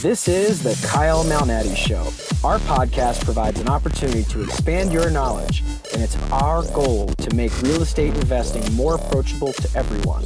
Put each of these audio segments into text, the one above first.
This is the Kyle Malnati Show. Our podcast provides an opportunity to expand your knowledge, and it's our goal to make real estate investing more approachable to everyone.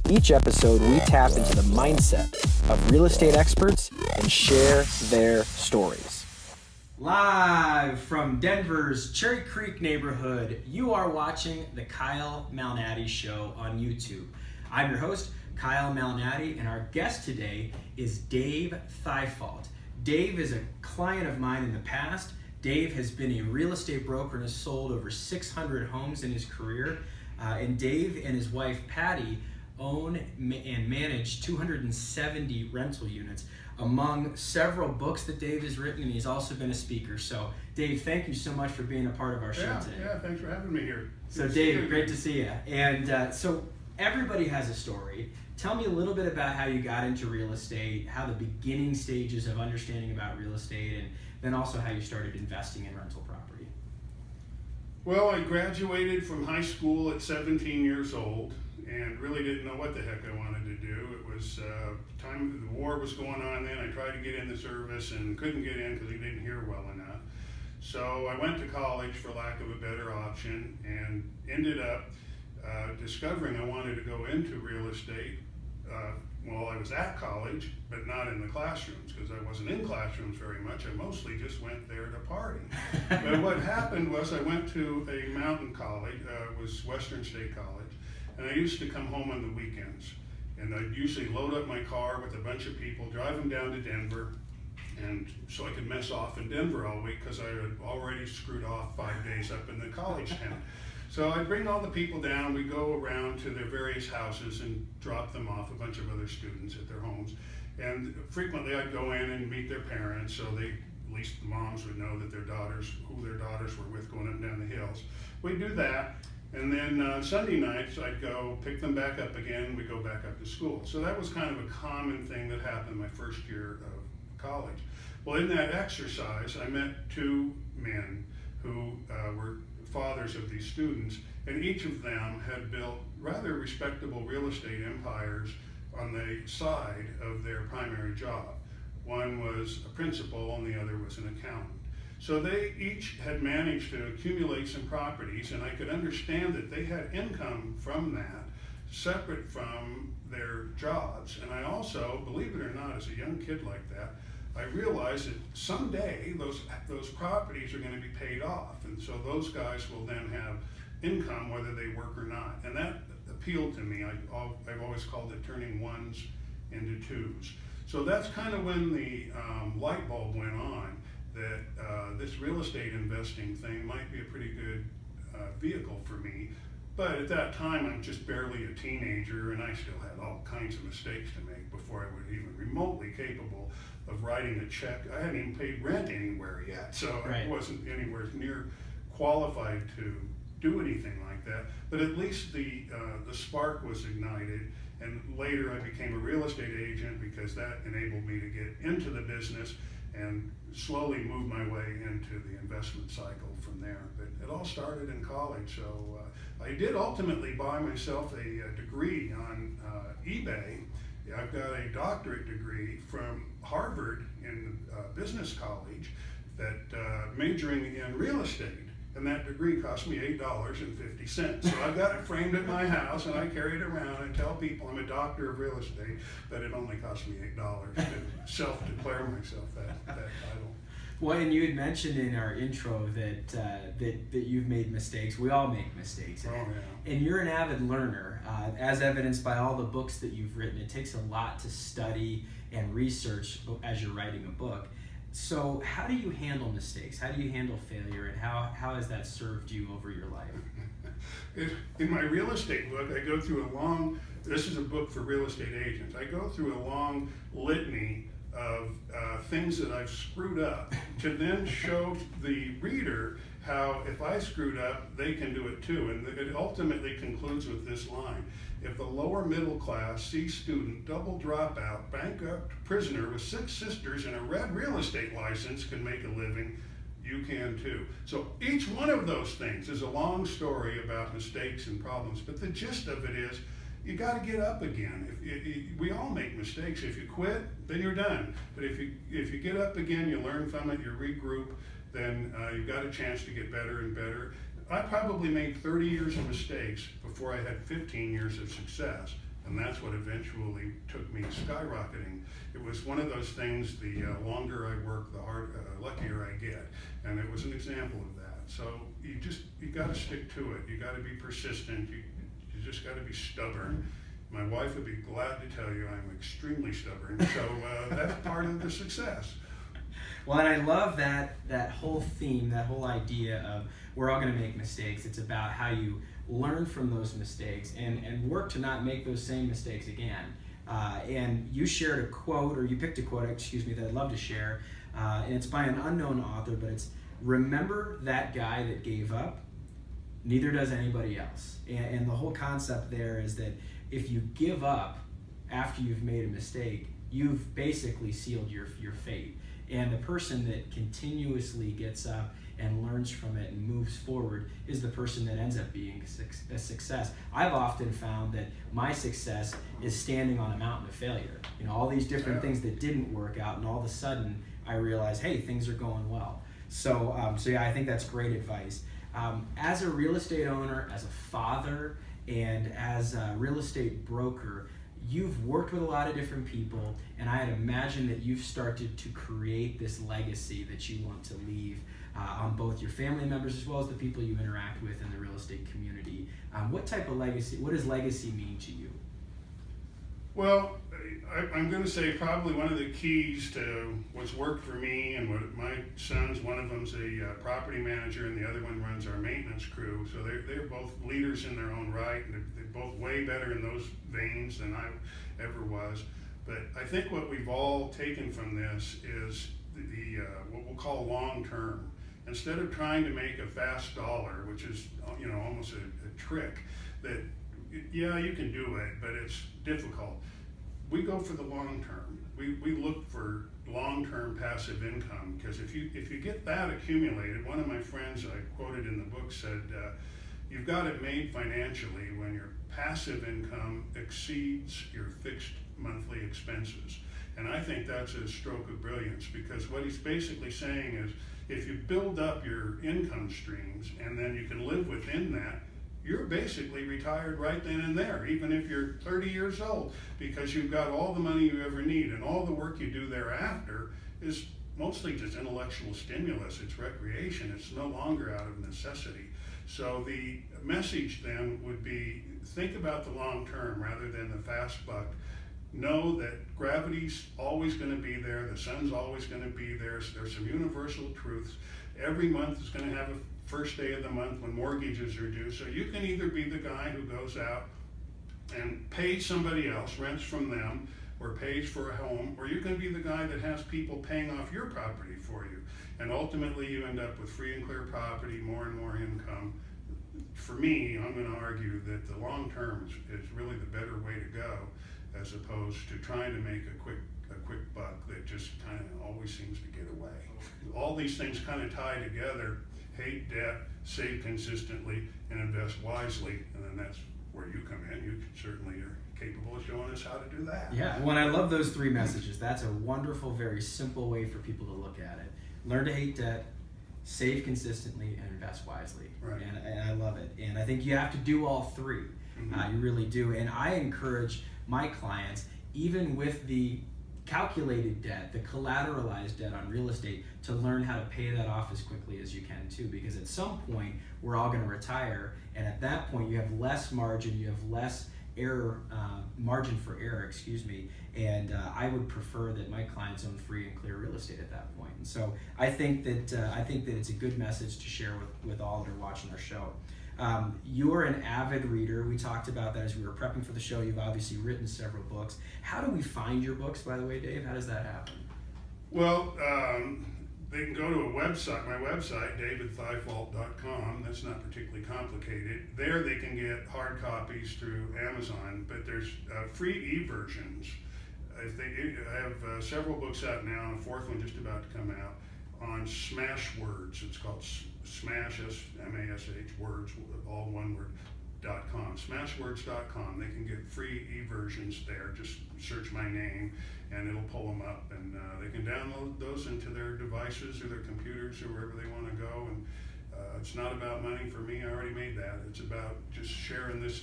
Each episode, we tap into the mindset of real estate experts and share their stories. Live from Denver's Cherry Creek neighborhood, you are watching the Kyle Malnati Show on YouTube. I'm your host, Kyle Malnati, and our guest today is Dave Thyfault. Dave is a client of mine in the past. Dave has been a real estate broker and has sold over 600 homes in his career. And Dave and his wife, Patty, own and manage 270 rental units, among several books that Dave has written, and he's also been a speaker. So, Dave, thank you so much for being a part of our show today. Yeah, thanks for having me here. So, Dave, great to see you. And so, everybody has a story. Tell me a little bit about how you got into real estate, how the beginning stages of understanding about real estate, and then also how you started investing in rental property. Well, I graduated from high school at 17 years old and really didn't know what the heck I wanted to do. It was time the war was going on then. I tried to get in the service and couldn't get in because I didn't hear well enough. So I went to college for lack of a better option and ended up discovering I wanted to go into real estate while I was at college, but not in the classrooms because I wasn't in classrooms very much. I mostly just went there to party. But what happened was I went to a mountain college, it was Western State College, and I used to come home on the weekends. And I'd usually load up my car with a bunch of people, drive them down to Denver, and so I could mess off in Denver all week because I had already screwed off 5 days up in the college town. So I'd bring all the people down, we'd go around to their various houses and drop them off, a bunch of other students at their homes. And frequently I'd go in and meet their parents so they, at least the moms would know that who their daughters were with going up and down the hills. We'd do that, and then Sunday nights I'd go pick them back up again, we'd go back up to school. So that was kind of a common thing that happened my first year of college. Well, in that exercise, I met two men who were fathers of these students, and each of them had built rather respectable real estate empires on the side of their primary job. One was a principal and the other was an accountant. So they each had managed to accumulate some properties, and I could understand that they had income from that separate from their jobs. And I also, believe it or not, as a young kid like that, I realized that someday those properties are going to be paid off, and so those guys will then have income whether they work or not, and that appealed to me. I've always called it turning ones into twos. So that's kind of when the light bulb went on that this real estate investing thing might be a pretty good vehicle for me. But at that time, I'm just barely a teenager, and I still had all kinds of mistakes to make before I was even remotely capable of writing a check. I hadn't even paid rent anywhere yet, so Right. I wasn't anywhere near qualified to do anything like that. But at least the spark was ignited, and later I became a real estate agent because that enabled me to get into the business and slowly move my way into the investment cycle from there. But it all started in college, so I did ultimately buy myself a degree on eBay. I've got a doctorate degree from Harvard in business college that majoring in real estate, and that degree cost me $8.50. So I've got it framed at my house, and I carry it around and tell people I'm a doctor of real estate, but it only cost me $8 to self-declare myself that title. Well, and you had mentioned in our intro that you've made mistakes. We all make mistakes. Oh, yeah. And you're an avid learner, as evidenced by all the books that you've written. It takes a lot to study and research as you're writing a book. So how do you handle mistakes? How do you handle failure, and how has that served you over your life? In my real estate book, I go through this is a book for real estate agents. I go through a long litany of things that I've screwed up to then show the reader how if I screwed up, they can do it too. And it ultimately concludes with this line: if the lower middle class C student, double dropout, bankrupt prisoner with 6 sisters and a red real estate license can make a living, you can too. So each one of those things is a long story about mistakes and problems, but the gist of it is you got to get up again. We all make mistakes. If you quit, then you're done. But if you get up again, you learn from it, you regroup, then you've got a chance to get better and better. I probably made 30 years of mistakes before I had 15 years of success. And that's what eventually took me skyrocketing. It was one of those things, the longer I work, the luckier I get. And it was an example of that. So you got to stick to it. You got to be persistent. You just got to be stubborn. My wife would be glad to tell you I'm extremely stubborn. So that's part of the success. Well, and I love that whole theme, that whole idea of we're all going to make mistakes. It's about how you learn from those mistakes and work to not make those same mistakes again. And you shared a quote, or you picked a quote, that I'd love to share. And it's by an unknown author, but it's, remember that guy that gave up? Neither does anybody else. And the whole concept there is that if you give up after you've made a mistake, you've basically sealed your fate. And the person that continuously gets up and learns from it and moves forward is the person that ends up being a success. I've often found that my success is standing on a mountain of failure. All these different things that didn't work out, and all of a sudden I realize, hey, things are going well. So yeah, I think that's great advice. As a real estate owner, as a father, and as a real estate broker, you've worked with a lot of different people, and I'd imagine that you've started to create this legacy that you want to leave on both your family members as well as the people you interact with in the real estate community. What type of legacy, what does legacy mean to you? Well, I'm going to say probably one of the keys to what's worked for me, and what my sons, one of them's a property manager and the other one runs our maintenance crew. So they're both leaders in their own right, and they're both way better in those veins than I ever was. But I think what we've all taken from this is the what we'll call long term. Instead of trying to make a fast dollar, which is almost a trick that, yeah, you can do it, but it's difficult. We go for the long term. We look for long-term passive income, because if you get that accumulated, one of my friends I quoted in the book said, you've got it made financially when your passive income exceeds your fixed monthly expenses. And I think that's a stroke of brilliance, because what he's basically saying is, if you build up your income streams and then you can live within that, you're basically retired right then and there, even if you're 30 years old, because you've got all the money you ever need, and all the work you do thereafter is mostly just intellectual stimulus. It's recreation. It's no longer out of necessity. So the message then would be, think about the long term rather than the fast buck. Know that gravity's always going to be there, the sun's always going to be there. So there's some universal truths. Every month is going to have a first day of the month when mortgages are due. So you can either be the guy who goes out and pays somebody else, rents from them, or pays for a home, or you can be the guy that has people paying off your property for you. And ultimately you end up with free and clear property, more and more income. For me, I'm going to argue that the long term is really the better way to go, as opposed to trying to make a quick buck that just kind of always seems to get away. All these things kind of tie together: hate debt, save consistently, and invest wisely. And then that's where you come in. You certainly are capable of showing us how to do that. Yeah, well, I love those three messages. That's a wonderful, very simple way for people to look at it. Learn to hate debt, save consistently, and invest wisely. Right. And I love it. And I think you have to do all three. Mm-hmm. You really do. And I encourage my clients, even with the calculated debt, the collateralized debt on real estate, to learn how to pay that off as quickly as you can too, because at some point we're all going to retire, and at that point you have less margin, you have less margin for error, and I would prefer that my clients own free and clear real estate at that point. And so I think that it's a good message to share with all that are watching our show. You're an avid reader. We talked about that as we were prepping for the show. You've obviously written several books. How do we find your books, by the way, Dave? How does that happen? Well, they can go to a website, my website, davidthyfault.com. That's not particularly complicated. There they can get hard copies through Amazon, but there's free e-versions. I have several books out now, and a fourth one just about to come out, on Smash Words. It's called Smash, S-M-A-S-H, Words, all one word, smashwords.com. They can get free e-versions there. Just search my name and it'll pull them up, and they can download those into their devices or their computers or wherever they want to go. And it's not about money for me. I already made that. It's about just sharing this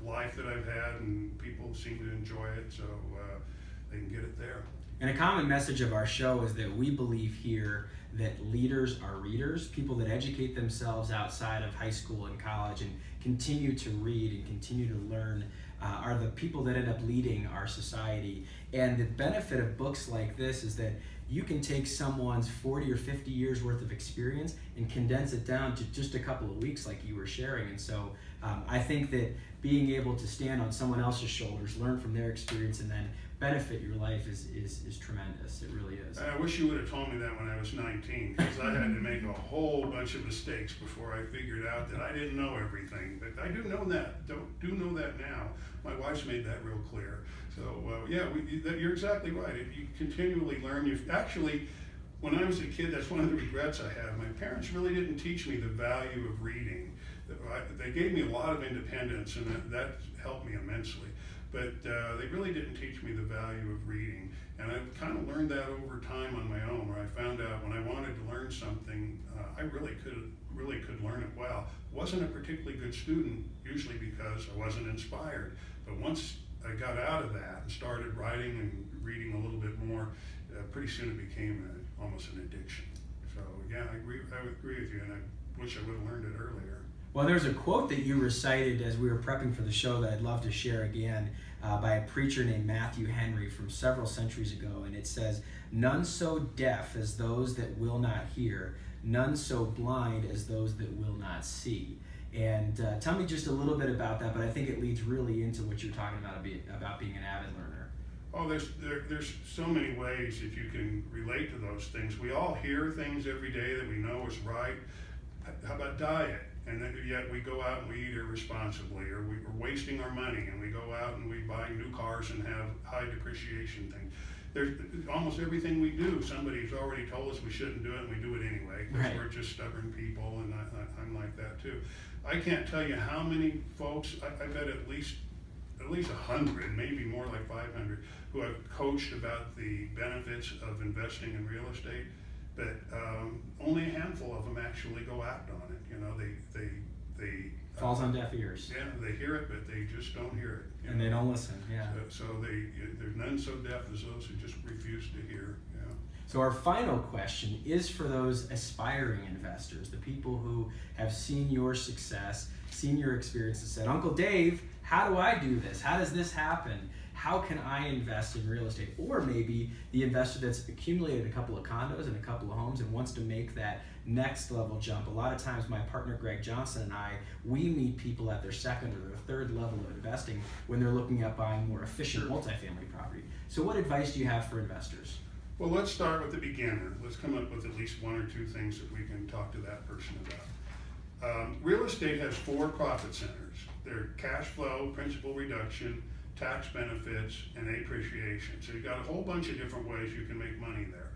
life that I've had, and people seem to enjoy it, so they can get it there. And a common message of our show is that we believe here that leaders are readers, people that educate themselves outside of high school and college and continue to read and continue to learn are the people that end up leading our society. And the benefit of books like this is that you can take someone's 40 or 50 years worth of experience and condense it down to just a couple of weeks like you were sharing. And so I think that being able to stand on someone else's shoulders, learn from their experience, and then benefit your life is tremendous. It really is. I wish you would have told me that when I was 19, because I had to make a whole bunch of mistakes before I figured out that I didn't know everything. But I do know that. Do know that now. My wife's made that real clear. So you're exactly right. If you continually learn, actually, when I was a kid, that's one of the regrets I have. My parents really didn't teach me the value of reading. They gave me a lot of independence, and that helped me immensely. But they really didn't teach me the value of reading. And I kind of learned that over time on my own, where I found out when I wanted to learn something, I really could learn it well. Wasn't a particularly good student, usually because I wasn't inspired. But once I got out of that and started writing and reading a little bit more, pretty soon it became almost an addiction. So yeah, I would agree with you, and I wish I would have learned it earlier. Well, there's a quote that you recited as we were prepping for the show that I'd love to share again by a preacher named Matthew Henry from several centuries ago, and it says, "None so deaf as those that will not hear, none so blind as those that will not see." And tell me just a little bit about that, but I think it leads really into what you're talking about being an avid learner. Oh, there's so many ways that you can relate to those things. We all hear things every day that we know is right. How about diet? And then yet we go out and we eat irresponsibly, or we're wasting our money, and we go out and we buy new cars and have high depreciation things. There's almost everything we do, somebody's already told us we shouldn't do it, and we do it anyway, because we're just stubborn people, and I'm like that too. I can't tell you how many folks, I bet at least 100, maybe more like 500, who I've coached about the benefits of investing in real estate, but only a handful of them actually go act on it. You know, they falls on deaf ears. Yeah, they hear it, but they just don't hear it. And they don't listen. Yeah. So there's none so deaf as those who just refuse to hear. Yeah. So our final question is for those aspiring investors, the people who have seen your success, seen your experience, and said, "Uncle Dave, how do I do this? How does this happen? How can I invest in real estate?" Or maybe the investor that's accumulated a couple of condos and a couple of homes and wants to make that next level jump. A lot of times my partner Greg Johnson and I, we meet people at their second or their third level of investing when they're looking at buying more efficient multifamily property. So what advice do you have for investors? Well, let's start with the beginner. Let's come up with at least one or two things that we can talk to that person about. Real estate has 4 profit centers. They're cash flow, principal reduction, tax benefits, and appreciation. So you've got a whole bunch of different ways you can make money there.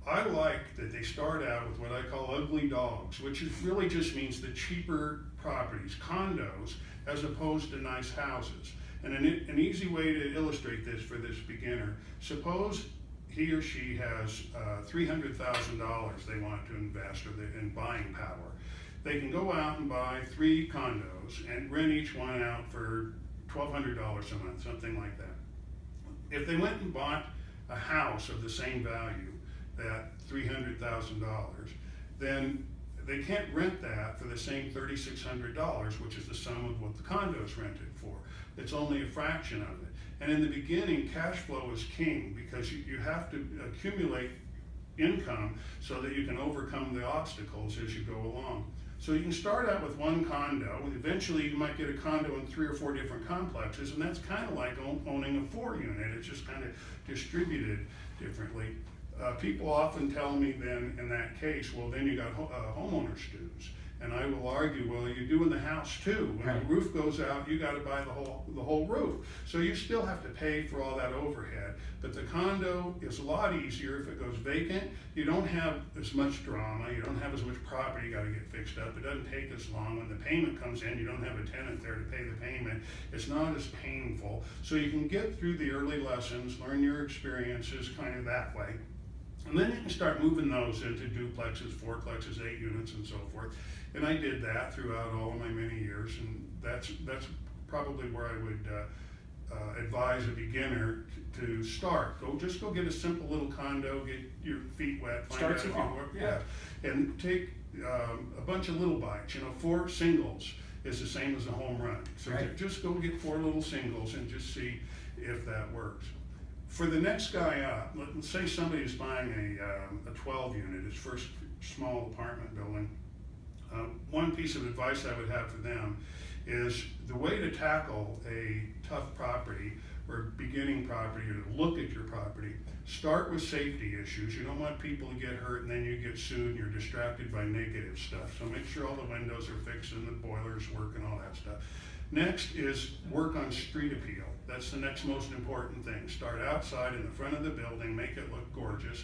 I like that they start out with what I call ugly dogs, which really just means the cheaper properties, condos, as opposed to nice houses. And an easy way to illustrate this for this beginner, suppose he or she has $300,000 they want to invest in buying power. They can go out and buy 3 condos and rent each one out for $1,200 a month, something like that. If they went and bought a house of the same value, that $300,000, then they can't rent that for the same $3,600, which is the sum of what the condo's rented for. It's only a fraction of it. And in the beginning, cash flow is king, because you have to accumulate income so that you can overcome the obstacles as you go along. So you can start out with 1 condo, and eventually you might get a condo in 3 or 4 different complexes, and that's kind of like owning a 4-unit. It's just kind of distributed differently. People often tell me then, in that case, well, then you got homeowners dues. And I will argue, well, you do in the house too. When Right. the roof goes out, you got to buy the whole roof. So you still have to pay for all that overhead. But the condo is a lot easier if it goes vacant. You don't have as much drama. You don't have as much property you got to get fixed up. It doesn't take as long. When the payment comes in, you don't have a tenant there to pay the payment. It's not as painful. So you can get through the early lessons, learn your experiences kind of that way. And then you can start moving those into duplexes, fourplexes, 8 units, and so forth. And I did that throughout all of my many years, and that's probably where I would advise a beginner to start. Just go get a simple little condo, get your feet wet, find Start out if you small. work, and take a bunch of little bites. 4 singles is the same as a home run. So Right. just go get 4 little singles and just see if that works. For the next guy up, let's say somebody is buying a 12 unit, his first small apartment building. One piece of advice I would have for them is the way to tackle a tough property or beginning property, or to look at your property, start with safety issues. You don't want people to get hurt and then you get sued and you're distracted by negative stuff. So make sure all the windows are fixed and the boilers work and all that stuff. Next is work on street appeal. That's the next most important thing. Start outside in the front of the building, make it look gorgeous.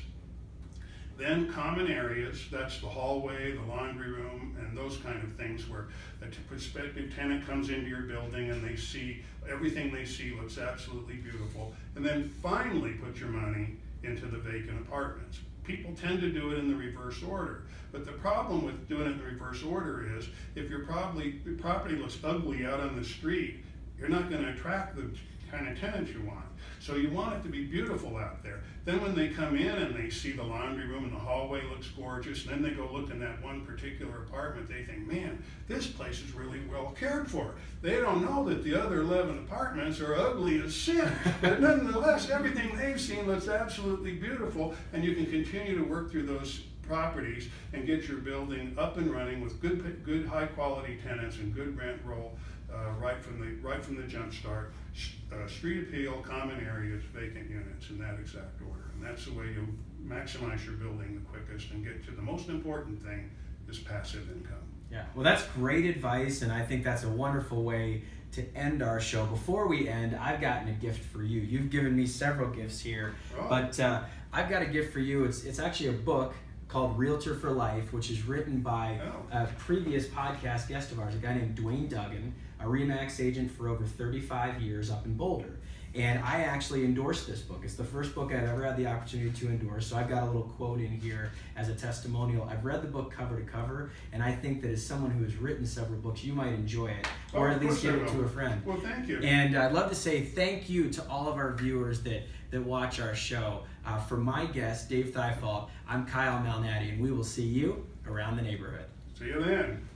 Then common areas, that's the hallway, the laundry room, and those kind of things where a prospective tenant comes into your building and they see, everything they see looks absolutely beautiful. And then finally put your money into the vacant apartments. People tend to do it in the reverse order. But the problem with doing it in the reverse order is if your property looks ugly out on the street, you're not going to attract the kind of tenants you want. So you want it to be beautiful out there. Then when they come in and they see the laundry room and the hallway looks gorgeous, and then they go look in that one particular apartment, they think, man, this place is really well cared for. They don't know that the other 11 apartments are ugly as sin. But nonetheless, everything they've seen looks absolutely beautiful, and you can continue to work through those properties and get your building up and running with good high quality tenants and good rent roll right from the jump start. Street appeal, common areas, vacant units in that exact order. And that's the way you maximize your building the quickest and get to the most important thing is passive income. Yeah, well, that's great advice, and I think that's a wonderful way to end our show. Before we end, I've gotten a gift for you. You've given me several gifts here, but I've got a gift for you. It's actually a book called Realtor for Life, which is written by a previous podcast guest of ours, a guy named Dwayne Duggan, a RE/MAX agent for over 35 years up in Boulder. And I actually endorsed this book. It's the first book I've ever had the opportunity to endorse, so I've got a little quote in here as a testimonial. I've read the book cover to cover, and I think that as someone who has written several books, you might enjoy it, or at least give it to a friend. Well, thank you. And I'd love to say thank you to all of our viewers that watch our show. For my guest, Dave Thyfault, I'm Kyle Malnati, and we will see you around the neighborhood. See you then.